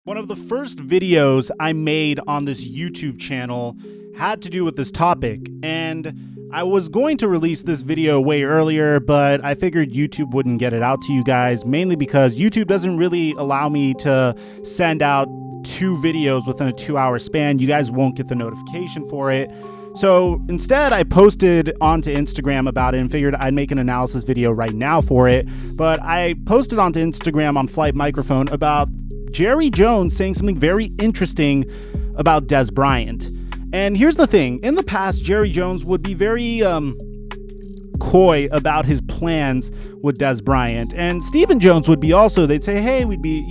One of the first videos I made on this YouTube channel had to do with this topic, and I was going to release this video way earlier, but I figured YouTube wouldn't get it out to you guys, mainly because YouTube doesn't really allow me to send out 2 videos within a 2-hour span. You guys won't get the notification for it. So instead, I posted onto Instagram about it and figured I'd make an analysis video right now for it. But I posted onto Instagram on Flight Microphone about Jerry Jones saying something very interesting about Dez Bryant. And here's the thing. In the past, Jerry Jones would be very coy about his plans with Dez Bryant. And Stephen Jones would be also, they'd say, hey, we'd be,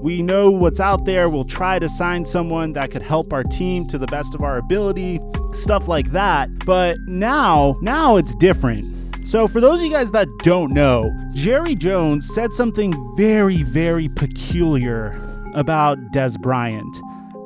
we know what's out there. We'll try to sign someone that could help our team to the best of our ability, stuff like that. But now it's different. So for those of you guys that don't know, Jerry Jones said something very, very peculiar about Dez Bryant.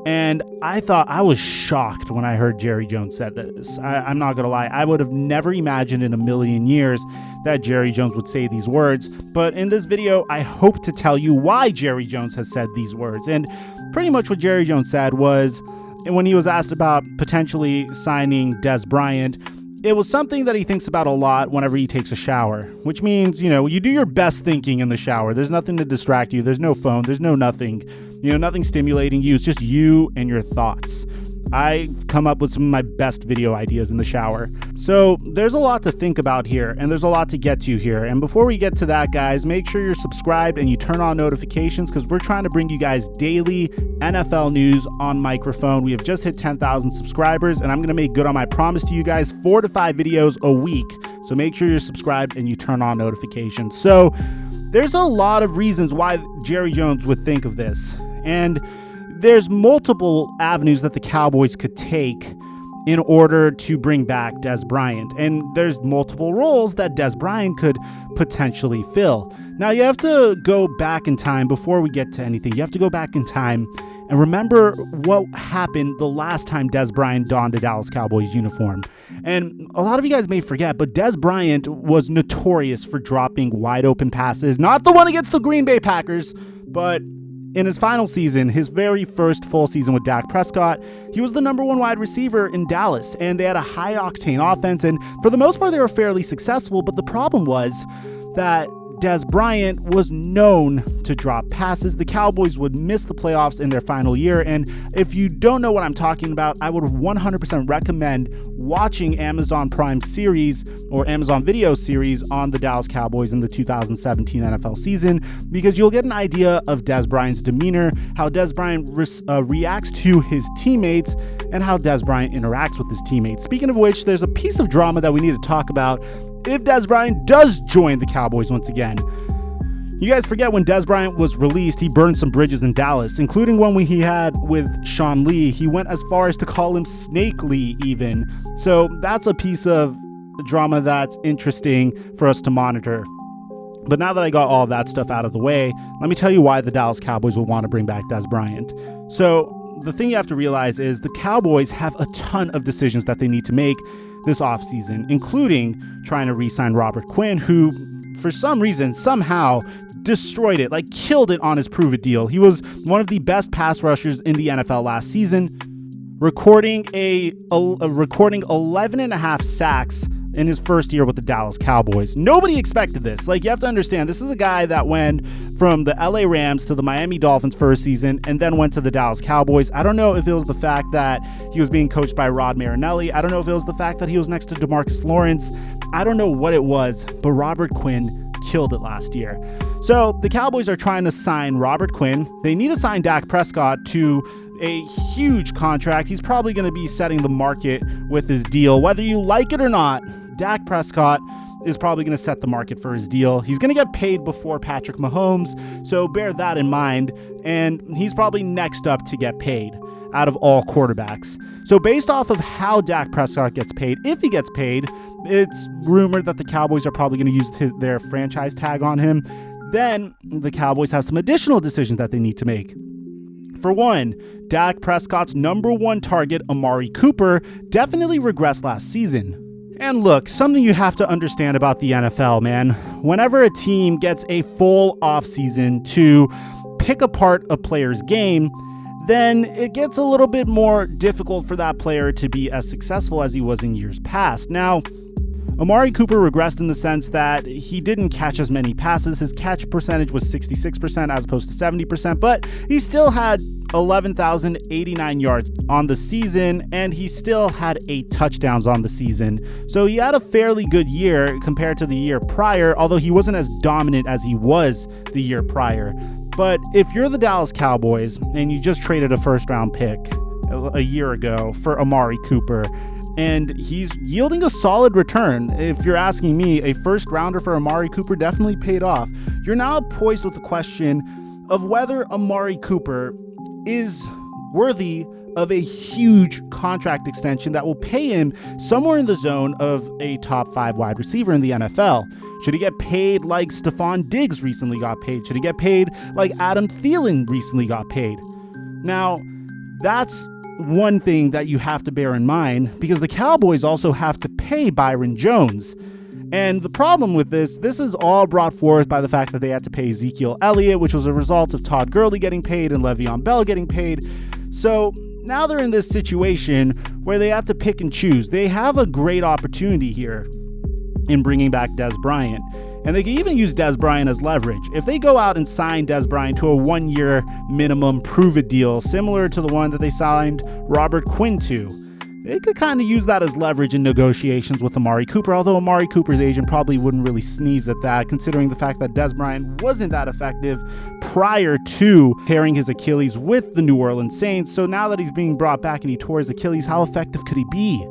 And I was shocked when I heard Jerry Jones said this. I'm not going to lie. I would have never imagined in a million years that Jerry Jones would say these words. But in this video, I hope to tell you why Jerry Jones has said these words. And pretty much what Jerry Jones said was, when he was asked about potentially signing Dez Bryant, it was something that he thinks about a lot whenever he takes a shower, which means, you do your best thinking in the shower. There's nothing to distract you. There's no phone. There's no nothing, nothing stimulating you. It's just you and your thoughts. I come up with some of my best video ideas in the shower. So there's a lot to think about here, and there's a lot to get to here. And before we get to that, guys, make sure you're subscribed and you turn on notifications, because we're trying to bring you guys daily NFL news on microphone. We have just hit 10,000 subscribers, and I'm going to make good on my promise to you guys, 4 to 5 videos a week. So make sure you're subscribed and you turn on notifications. So there's a lot of reasons why Jerry Jones would think of this. And there's multiple avenues that the Cowboys could take in order to bring back Dez Bryant. And there's multiple roles that Dez Bryant could potentially fill. Now, you have to go back in time before we get to anything. You have to go back in time and remember what happened the last time Dez Bryant donned a Dallas Cowboys uniform. And a lot of you guys may forget, but Dez Bryant was notorious for dropping wide open passes. Not the one against the Green Bay Packers, but in his final season, his very first full season with Dak Prescott, he was the #1 wide receiver in Dallas, and they had a high-octane offense, and for the most part, they were fairly successful, but the problem was that Dez Bryant was known to drop passes. The Cowboys would miss the playoffs in their final year, and if you don't know what I'm talking about, I would 100% recommend watching Amazon Prime series or Amazon Video series on the Dallas Cowboys in the 2017 NFL season, because you'll get an idea of Dez Bryant's demeanor, how Dez Bryant reacts to his teammates, and how Dez Bryant interacts with his teammates. Speaking of which, there's a piece of drama that we need to talk about if Dez Bryant does join the Cowboys once again. You guys forget when Dez Bryant was released, he burned some bridges in Dallas, including one he had with Sean Lee. He went as far as to call him Snake Lee even. So that's a piece of drama that's interesting for us to monitor. But now that I got all that stuff out of the way, let me tell you why the Dallas Cowboys will want to bring back Dez Bryant. So the thing you have to realize is the Cowboys have a ton of decisions that they need to make this offseason, including trying to re-sign Robert Quinn, who for some reason somehow destroyed it, killed it on his prove-it deal. He was one of the best pass rushers in the NFL last season, recording 11 and a half sacks in his first year with the Dallas Cowboys. Nobody expected this. You have to understand, this is a guy that went from the LA Rams to the Miami Dolphins first season and then went to the Dallas Cowboys. I don't know if it was the fact that he was being coached by Rod Marinelli. I don't know if it was the fact that he was next to DeMarcus Lawrence. I don't know what it was, but Robert Quinn killed it last year. So the Cowboys are trying to sign Robert Quinn. They need to sign Dak Prescott to a huge contract. He's probably going to be setting the market with his deal. Whether you like it or not, Dak Prescott is probably going to set the market for his deal. He's going to get paid before Patrick Mahomes, so bear that in mind. And he's probably next up to get paid out of all quarterbacks. So based off of how Dak Prescott gets paid, if he gets paid, it's rumored that the Cowboys are probably going to use their franchise tag on him. Then the Cowboys have some additional decisions that they need to make. For one, Dak Prescott's #1 target, Amari Cooper, definitely regressed last season. And look, something you have to understand about the NFL, man. Whenever a team gets a full offseason to pick apart a player's game, then it gets a little bit more difficult for that player to be as successful as he was in years past. Now, Amari Cooper regressed in the sense that he didn't catch as many passes. His catch percentage was 66% as opposed to 70%, but he still had 11,089 yards on the season, and he still had 8 touchdowns on the season. So he had a fairly good year compared to the year prior, although he wasn't as dominant as he was the year prior. But if you're the Dallas Cowboys and you just traded a first-round pick a year ago for Amari Cooper, and he's yielding a solid return. If you're asking me, a first rounder for Amari Cooper definitely paid off. You're now poised with the question of whether Amari Cooper is worthy of a huge contract extension that will pay him somewhere in the zone of a top 5 wide receiver in the NFL. Should he get paid like Stephon Diggs recently got paid? Should he get paid like Adam Thielen recently got paid? Now, that's one thing that you have to bear in mind, because the Cowboys also have to pay Byron Jones. And the problem with this is all brought forth by the fact that they had to pay Ezekiel Elliott, which was a result of Todd Gurley getting paid and Le'Veon Bell getting paid. So now they're in this situation where they have to pick and choose. They have a great opportunity here in bringing back Dez Bryant. And they can even use Dez Bryant as leverage. If they go out and sign Dez Bryant to a 1-year minimum prove-it deal, similar to the one that they signed Robert Quinn to, they could kind of use that as leverage in negotiations with Amari Cooper, although Amari Cooper's agent probably wouldn't really sneeze at that, considering the fact that Dez Bryant wasn't that effective prior to tearing his Achilles with the New Orleans Saints. So now that he's being brought back and he tore his Achilles, how effective could he be?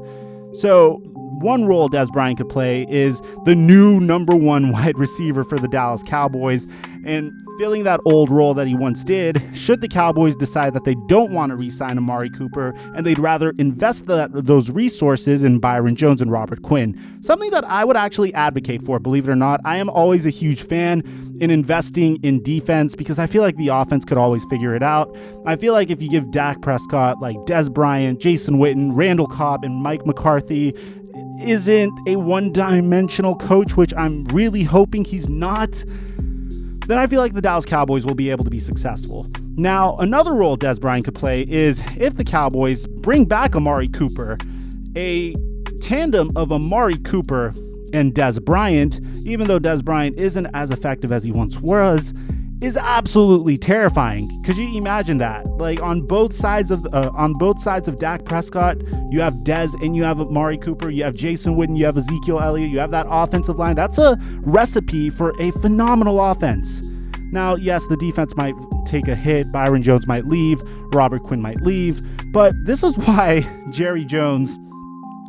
So one role Dez Bryant could play is the new number 1 wide receiver for the Dallas Cowboys, and filling that old role that he once did, should the Cowboys decide that they don't want to re-sign Amari Cooper and they'd rather invest those resources in Byron Jones and Robert Quinn. Something that I would actually advocate for, believe it or not. I am always a huge fan in investing in defense because I feel like the offense could always figure it out. I feel like if you give Dak Prescott, like Dez Bryant, Jason Witten, Randall Cobb, and Mike McCarthy isn't a one-dimensional coach, which I'm really hoping he's not, then I feel like the Dallas Cowboys will be able to be successful. Now, another role Dez Bryant could play is if the Cowboys bring back Amari Cooper, a tandem of Amari Cooper and Dez Bryant, even though Dez Bryant isn't as effective as he once was, is absolutely terrifying. Could you imagine that? Like on both sides of Dak Prescott, you have Dez and you have Amari Cooper, you have Jason Witten, you have Ezekiel Elliott, you have that offensive line. That's a recipe for a phenomenal offense. Now, yes, the defense might take a hit. Byron Jones might leave. Robert Quinn might leave. But this is why Jerry Jones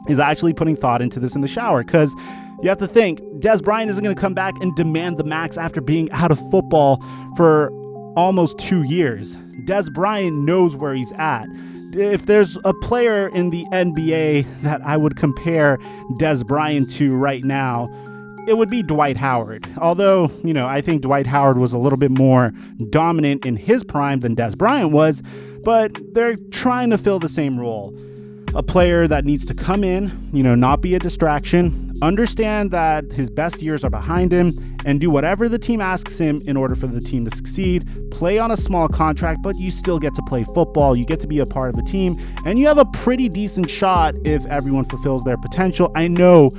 is actually putting thought into this in the shower, because you have to think, Dez Bryant isn't going to come back and demand the max after being out of football for almost 2 years. Dez Bryant knows where he's at. If there's a player in the NBA that I would compare Dez Bryant to right now, it would be Dwight Howard. Although, I think Dwight Howard was a little bit more dominant in his prime than Dez Bryant was, but they're trying to fill the same role. A player that needs to come in, not be a distraction, understand that his best years are behind him, and do whatever the team asks him in order for the team to succeed. Play on a small contract, but you still get to play football. You get to be a part of the team, and you have a pretty decent shot if everyone fulfills their potential. I know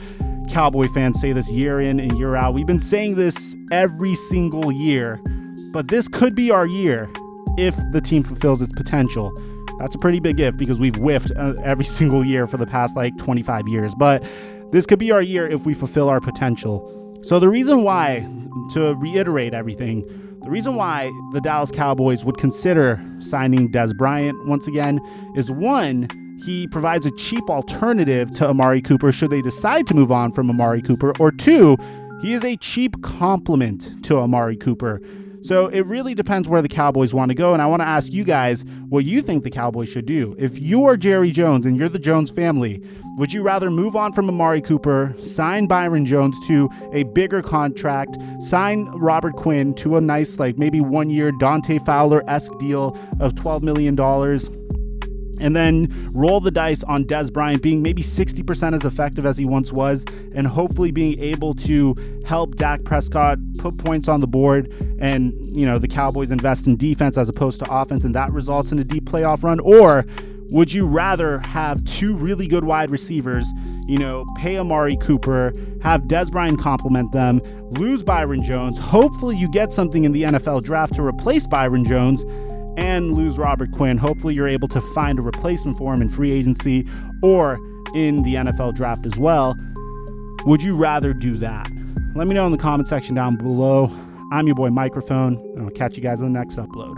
Cowboy fans say this year in and year out. We've been saying this every single year, but this could be our year if the team fulfills its potential. That's a pretty big if, because we've whiffed every single year for the past 25 years. But this could be our year if we fulfill our potential. So the reason why, to reiterate everything, the reason why the Dallas Cowboys would consider signing Dez Bryant once again is, one, he provides a cheap alternative to Amari Cooper should they decide to move on from Amari Cooper, or two, he is a cheap complement to Amari Cooper. So it really depends where the Cowboys want to go, and I want to ask you guys what you think the Cowboys should do. If you are Jerry Jones and you're the Jones family, would you rather move on from Amari Cooper, sign Byron Jones to a bigger contract, sign Robert Quinn to a nice, maybe 1 year Dante Fowler-esque deal of $12 million, and then roll the dice on Dez Bryant being maybe 60% as effective as he once was, and hopefully being able to help Dak Prescott put points on the board, and the Cowboys invest in defense as opposed to offense, and that results in a deep playoff run? Or would you rather have two really good wide receivers, pay Amari Cooper, have Dez Bryant complement them, lose Byron Jones, hopefully you get something in the NFL draft to replace Byron Jones, and lose Robert Quinn? Hopefully you're able to find a replacement for him in free agency or in the NFL draft as well. Would you rather do that? Let me know in the comment section down below. I'm your boy Microphone, and I'll catch you guys on the next upload.